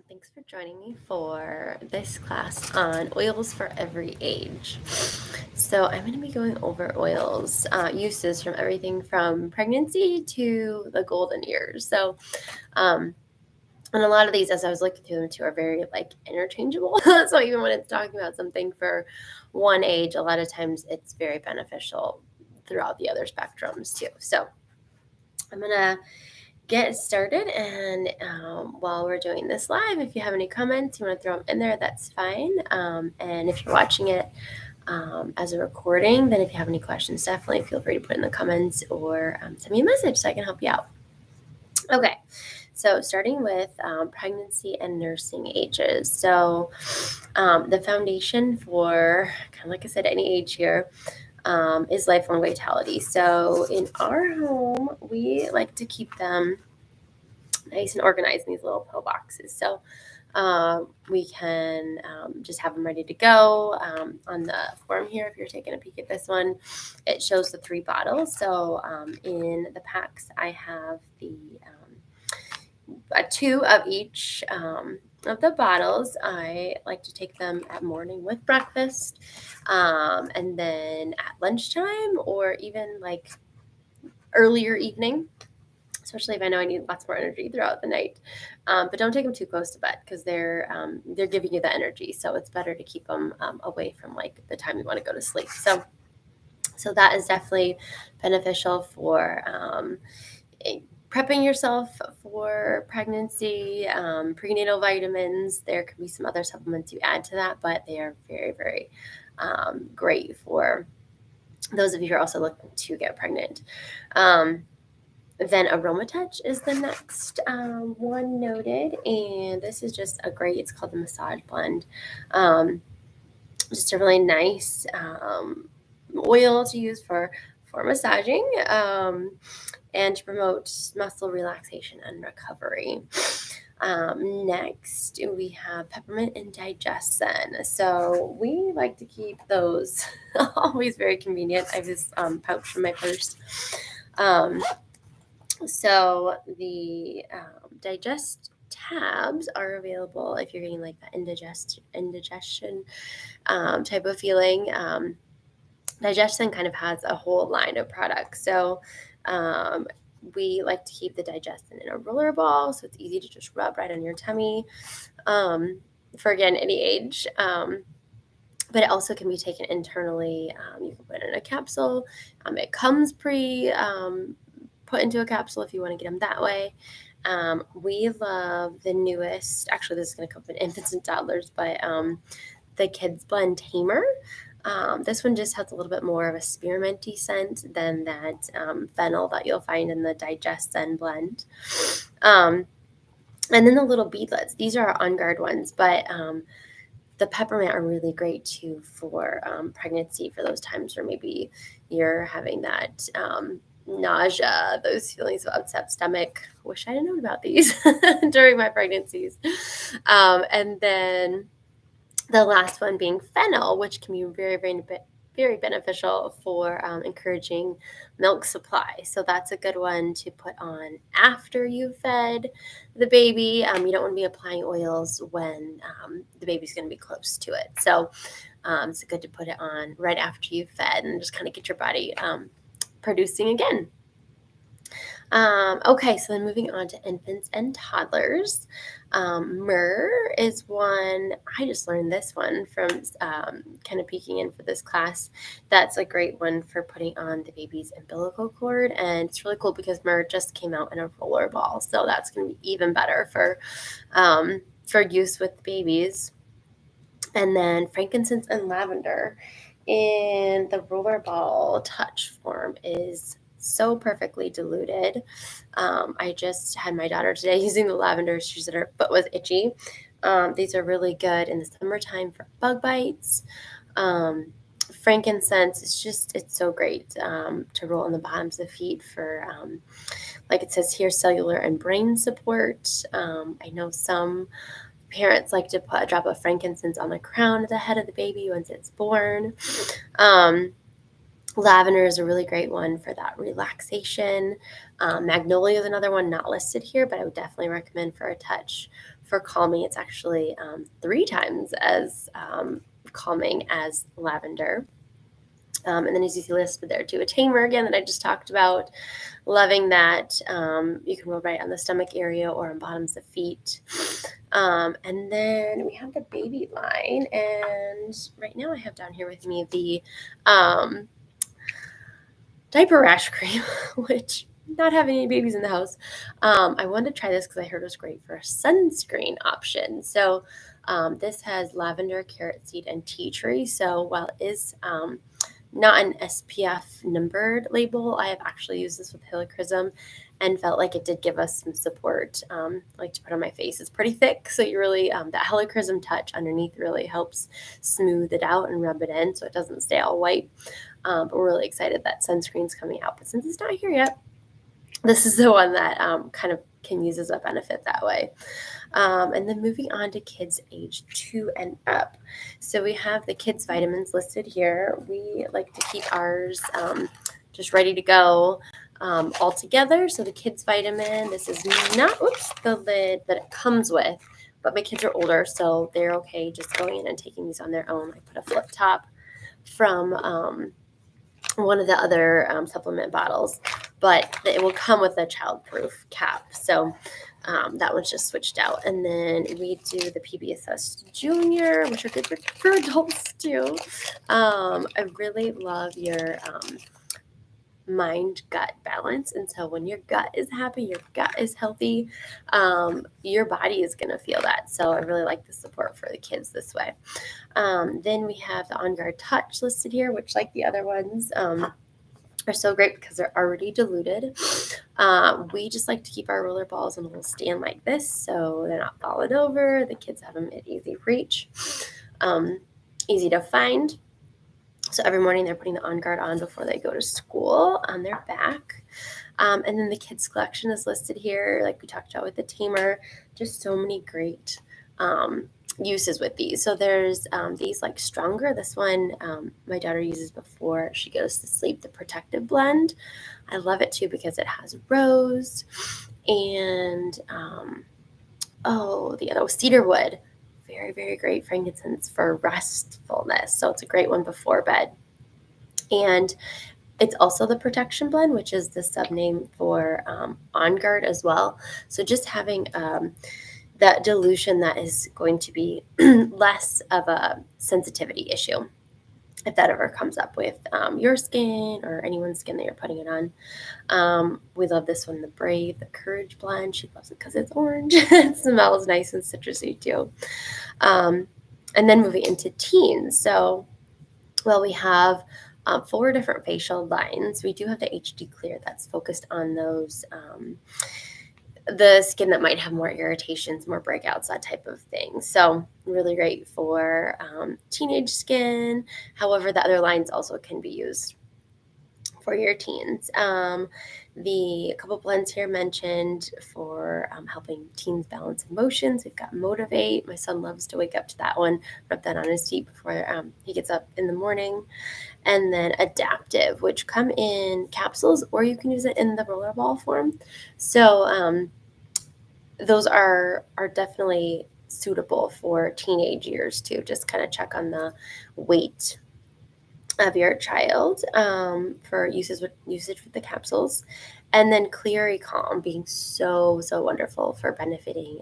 Thanks for joining me for this class on oils for every age. So I'm going to be going over oils uses from everything from pregnancy to the golden years. And a lot of these, as I was looking through them too, are very interchangeable. So even when it's talking about something for one age, a lot of times it's very beneficial throughout the other spectrums too. So I'm going to get started, and while we're doing this live, if you have any comments you want to throw them in there, that's fine. And if you're watching it as a recording, then if you have any questions, definitely feel free to put in the comments or send me a message so I can help you out. Okay, so starting with pregnancy and nursing ages. So the foundation for, kind of like I said, any age here is lifelong vitality. So in our home, we like to keep them nice and organized in these little pill boxes. So we can just have them ready to go. On the form here, if you're taking a peek at this one, it shows the 3 bottles. So in the packs, I have the 2 of each of the bottles. I like to take them at morning with breakfast, and then at lunchtime, or even like earlier evening, especially if I know I need lots more energy throughout the night. But don't take them too close to bed because they're giving you the energy. So it's better to keep them away from like the time you want to go to sleep. So that is definitely beneficial for prepping yourself for pregnancy. Prenatal vitamins. There can be some other supplements you add to that, but they are very, very great for those of you who are also looking to get pregnant. Then Aromatouch is the next one noted, and this is just it's called the Massage Blend. Just a really nice oil to use for massaging and to promote muscle relaxation and recovery. Next, we have Peppermint and Digestzen. So we like to keep those always very convenient. I have this pouch in my purse. So the digest tabs are available if you're getting like that indigestion type of feeling. Digestzen kind of has a whole line of products. So we like to keep the Digestzen in a roller ball, so it's easy to just rub right on your tummy for, again, any age. But it also can be taken internally. You can put it in a capsule. It comes put into a capsule if you want to get them that way. We love the newest, actually this is going to come from infants and toddlers, but the Kids Blend Tamer. This one just has a little bit more of a spearminty scent than that fennel that you'll find in the Digestzen blend. And then the little beadlets. These are our Onguard ones, but the peppermint are really great too for pregnancy, for those times where maybe you're having that nausea, those feelings of upset stomach. Wish I had known about these during my pregnancies. And then the last one being fennel, which can be very, very, very beneficial for encouraging milk supply. So that's a good one to put on after you've fed the baby. You don't want to be applying oils when the baby's going to be close to it. So it's good to put it on right after you've fed and just kind of get your body producing again. Okay, so then moving on to infants and toddlers. Myrrh is one, I just learned this one from kind of peeking in for this class. That's a great one for putting on the baby's umbilical cord, and it's really cool because myrrh just came out in a roller ball, so that's going to be even better for use with babies. And then frankincense and lavender in the roller ball touch form is so perfectly diluted. I just had my daughter today using the lavender. She said her foot was itchy. These are really good in the summertime for bug bites. Frankincense, it's so great to roll on the bottoms of feet for, like it says here, cellular and brain support. I know some parents like to put a drop of frankincense on the crown of the head of the baby once it's born. Lavender is a really great one for that relaxation. Magnolia is another one not listed here, but I would definitely recommend for a touch for calming. It's actually 3 times as calming as lavender. And then as you see listed there too, a Tamer again that I just talked about. Loving that. You can roll right on the stomach area or on bottoms of feet. And then we have the baby line. And right now I have down here with me the diaper rash cream, which not having any babies in the house, I wanted to try this because I heard it was great for a sunscreen option. So this has lavender, carrot seed, and tea tree. So while it is not an SPF numbered label, I have actually used this with helichrysum and felt like it did give us some support, like to put on my face. It's pretty thick, so you really, that helichrysum touch underneath really helps smooth it out and rub it in so it doesn't stay all white. But we're really excited that sunscreen's coming out. But since it's not here yet, this is the one that kind of can use as a benefit that way. And then moving on to kids age 2 and up. So we have the kids' vitamins listed here. We like to keep ours just ready to go all together. So the kids' vitamin, this is not, the lid that it comes with, but my kids are older, so they're okay just going in and taking these on their own. I put a flip top from one of the other supplement bottles, but it will come with a childproof cap. So that one's just switched out. And then we do the PBSS Junior, which are good for adults too. I really love your mind-gut balance. And so when your gut is happy, your gut is healthy, your body is going to feel that. So I really like the support for the kids this way. Then we have the Onguard Touch listed here, which, like the other ones, are so great because they're already diluted. We just like to keep our roller balls in a little stand like this so they're not falling over. The kids have them at easy reach, easy to find. So every morning they're putting the Onguard on before they go to school on their back. And then the kids collection is listed here, like we talked about with the Tamer. Just so many great uses with these. So there's these like stronger. This one my daughter uses before she goes to sleep, the protective blend. I love it too because it has rose and the other cedarwood. Very, very great frankincense for restfulness. So it's a great one before bed. And it's also the protection blend, which is the subname for Onguard as well. So just having that dilution that is going to be less of a sensitivity issue if that ever comes up with your skin or anyone's skin that you're putting it on. We love this one, the Brave, the Courage blend. She loves it because it's orange. It smells nice and citrusy too. And then moving into teens. So, we have 4 different facial lines. We do have the HD Clear that's focused on those the skin that might have more irritations, more breakouts, that type of thing. So really great for teenage skin. However, the other lines also can be used for your teens. The couple blends here mentioned for helping teens balance emotions. We've got Motivate. My son loves to wake up to that one, rub that on his feet before he gets up in the morning. And then Adaptive, which come in capsules, or you can use it in the rollerball form. So those are definitely suitable for teenage years too. Just kind of check on the weight of your child for usage with the capsules. And then Cleary Calm being so wonderful for benefiting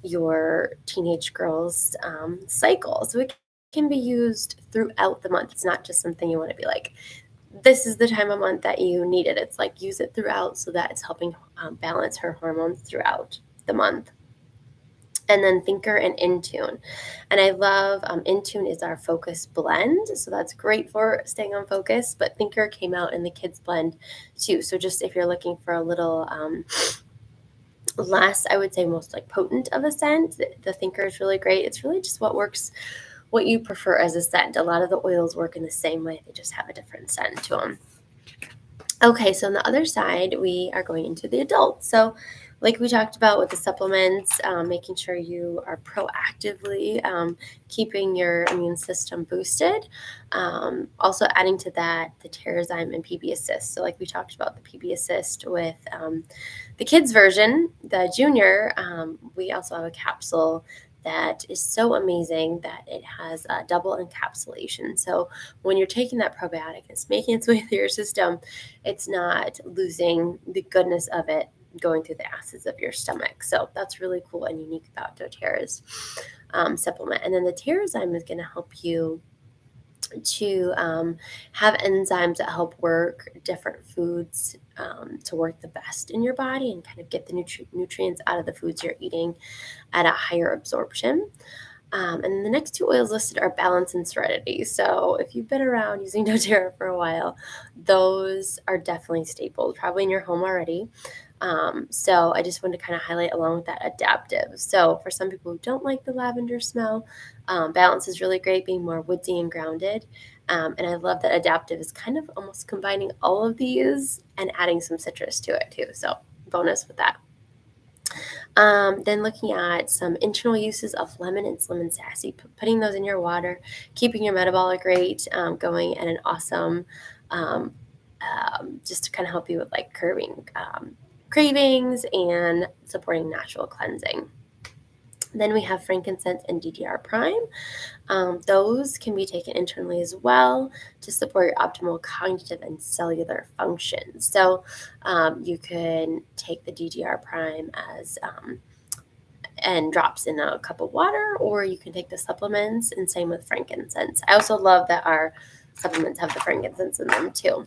your teenage girl's cycle. So it can be used throughout the month. It's not just something you want to be like, this is the time of month that you need it. It's like use it throughout so that it's helping balance her hormones throughout the month. And then Thinker and Intune. And I love Intune is our focus blend. So that's great for staying on focus. But Thinker came out in the kids blend too. So just if you're looking for a little less, I would say most like potent of a scent, the Thinker is really great. It's really just what you prefer as a scent. A lot of the oils work in the same way. They just have a different scent to them. Okay, so on the other side, we are going into the adults. So like we talked about with the supplements, making sure you are proactively keeping your immune system boosted. Also adding to that the Terrazyme and PB Assist. So like we talked about the PB Assist with the kids version, the junior, we also have a capsule that is so amazing that it has a double encapsulation. So when you're taking that probiotic, it's making its way through your system. It's not losing the goodness of it going through the acids of your stomach. So that's really cool and unique about doTERRA's supplement. And then the Terrazyme is going to help you to have enzymes that help work different foods to work the best in your body and kind of get the nutrients out of the foods you're eating at a higher absorption. And the next two oils listed are Balance and Serenity. So if you've been around using doTERRA for a while, those are definitely staples, probably in your home already. So I just wanted to kind of highlight along with that adaptive. So for some people who don't like the lavender smell, Balance is really great, being more woodsy and grounded. And I love that adaptive is kind of almost combining all of these and adding some citrus to it too. So bonus with that. Then looking at some internal uses of lemon and slim and sassy, putting those in your water, keeping your metabolic rate going at an awesome, just to kind of help you with like curbing cravings and supporting natural cleansing. Then we have Frankincense and Ddr Prime. Those can be taken internally as well to support your optimal cognitive and cellular functions. So you can take the Ddr Prime as and drops in a cup of water, or you can take the supplements, and same with frankincense. I also love that our supplements have the frankincense in them too.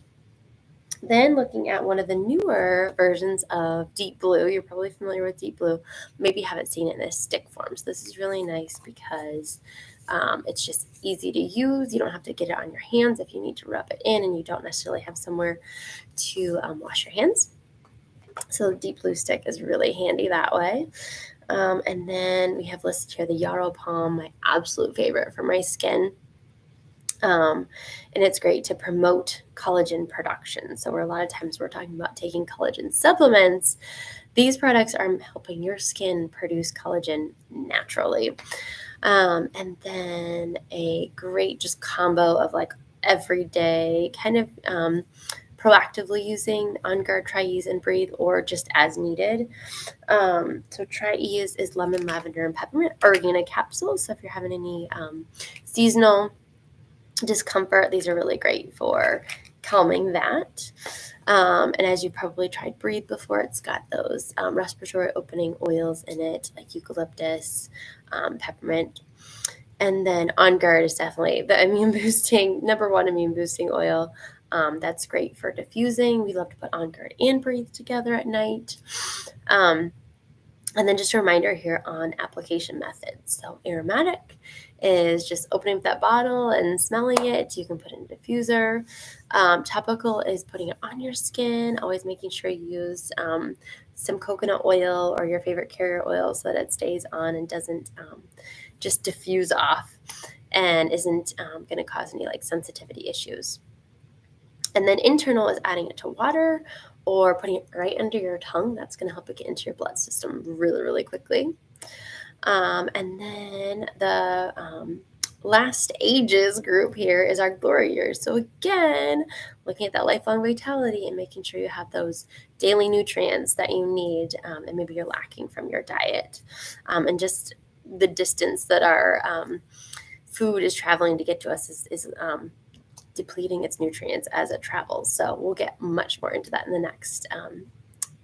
Then looking at one of the newer versions of Deep Blue, you're probably familiar with Deep Blue, maybe you haven't seen it in a stick form. So this is really nice because it's just easy to use. You don't have to get it on your hands if you need to rub it in and you don't necessarily have somewhere to wash your hands. So the Deep Blue stick is really handy that way. And then we have listed here the Yarrow Palm, my absolute favorite for my skin. And it's great to promote collagen production. So a lot of times we're talking about taking collagen supplements. These products are helping your skin produce collagen naturally. And then a great just combo of like everyday kind of proactively using Onguard Try Ease and Breathe, or just as needed. So Try Ease is lemon, lavender, and peppermint organic capsules. So if you're having any seasonal discomfort, these are really great for calming that. And as you probably tried Breathe before, it's got those respiratory opening oils in it, like eucalyptus, peppermint. And then Onguard is definitely the number one immune boosting oil. That's great for diffusing. We love to put Onguard and Breathe together at night. And then just a reminder here on application methods. So aromatic is just opening up that bottle and smelling it. You can put it in a diffuser. Topical is putting it on your skin, always making sure you use some coconut oil or your favorite carrier oil so that it stays on and doesn't just diffuse off and isn't going to cause any like sensitivity issues. And then internal is adding it to water or putting it right under your tongue. That's going to help it get into your blood system really, really quickly. And then the last ages group here is our glory years. So again, looking at that lifelong vitality and making sure you have those daily nutrients that you need and maybe you're lacking from your diet. And just the distance that our food is traveling to get to us is depleting its nutrients as it travels. So we'll get much more into that in the next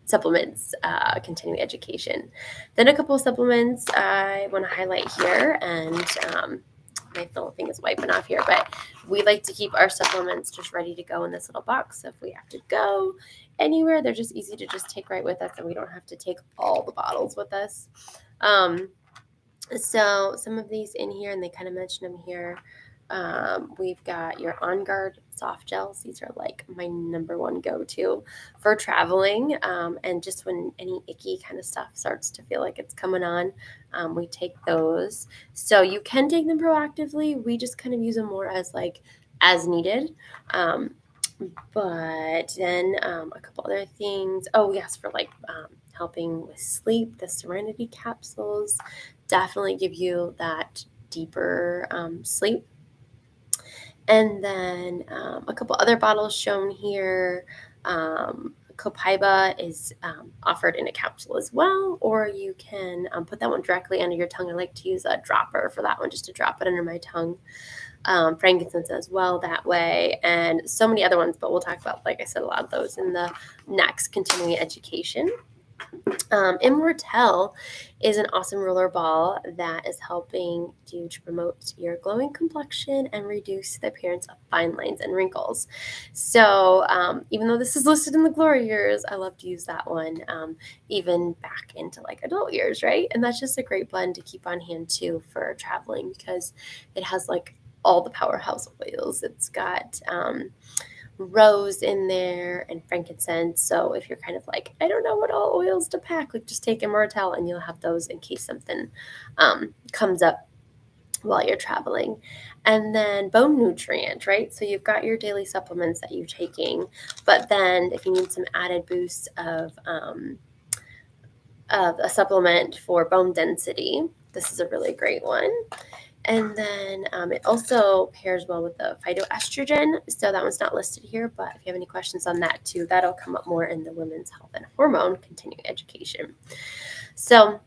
supplements continuing education. Then a couple of supplements I want to highlight here, and my little thing is wiping off here, but we like to keep our supplements just ready to go in this little box. So if we have to go anywhere, they're just easy to just take right with us, and we don't have to take all the bottles with us. So some of these in here, and they kind of mention them here. We've got your Onguard soft gels. These are like my number one go-to for traveling. And just when any icky kind of stuff starts to feel like it's coming on, we take those. So you can take them proactively. We just kind of use them more as like as needed. But then a couple other things. Oh yes, for like helping with sleep. The Serenity capsules definitely give you that deeper sleep. And then a couple other bottles shown here. Copaiba is offered in a capsule as well, or you can put that one directly under your tongue. I like to use a dropper for that one, just to drop it under my tongue. Frankincense as well that way, and so many other ones, but we'll talk about, like I said, a lot of those in the next continuing education. Immortelle is an awesome roller ball that is helping you to promote your glowing complexion and reduce the appearance of fine lines and wrinkles. So even though this is listed in the glory years, I love to use that one even back into like adult years, right? And that's just a great blend to keep on hand too for traveling, because it has like all the powerhouse oils. It's got rose in there and frankincense. So if you're kind of like, I don't know what all oils to pack, like just take Immortelle and you'll have those in case something comes up while you're traveling. And then bone nutrient, right? So you've got your daily supplements that you're taking, but then if you need some added boost of a supplement for bone density, this is a really great one. And then it also pairs well with the phytoestrogen. So that one's not listed here, but if you have any questions on that too, that'll come up more in the Women's Health and Hormone Continuing Education. So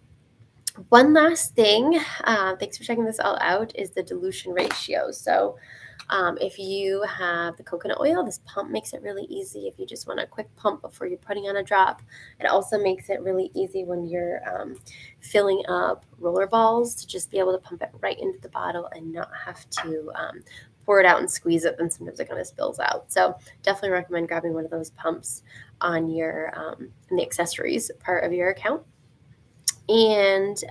one last thing, thanks for checking this all out, is the dilution ratio. So if you have the coconut oil, this pump makes it really easy if you just want a quick pump before you're putting on a drop. It also makes it really easy when you're filling up roller balls to just be able to pump it right into the bottle and not have to pour it out and squeeze it, then sometimes it kind of spills out. So definitely recommend grabbing one of those pumps on your in the accessories part of your account. And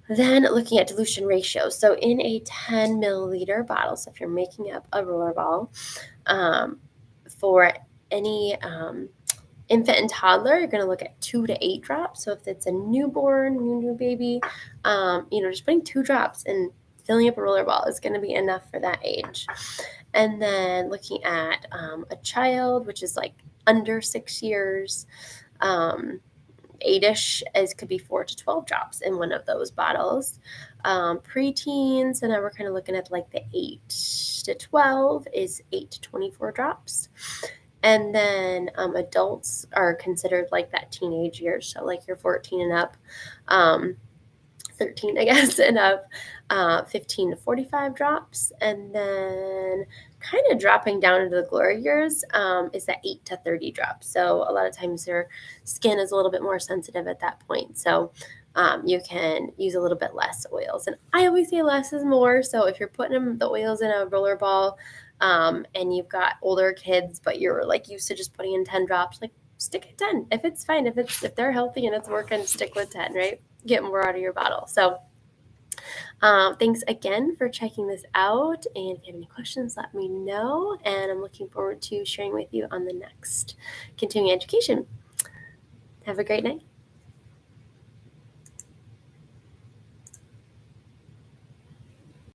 then looking at dilution ratio. So in a 10 milliliter bottle, so if you're making up a roller ball, for any infant and toddler, you're going to look at 2 to 8 drops. So if it's a newborn, new baby, just putting 2 drops and filling up a roller ball is going to be enough for that age. And then looking at a child, which is like under 6 years, 8-ish, could be 4 to 12 drops in one of those bottles. Preteens, and now we're kind of looking at like the 8 to 12 is 8 to 24 drops. And then adults are considered like that teenage years, so like you're 14 and up, 13, I guess, and up, 15 to 45 drops. And then kind of dropping down into the glory years is that 8 to 30 drops. So a lot of times your skin is a little bit more sensitive at that point. So you can use a little bit less oils. And I always say less is more. So if you're putting the oils in a roller ball and you've got older kids, but you're like used to just putting in 10 drops, like stick at 10. If it's fine, if they're healthy and it's working, stick with 10, right? Get more out of your bottle. So thanks again for checking this out. And if you have any questions, let me know. And I'm looking forward to sharing with you on the next continuing education. Have a great night.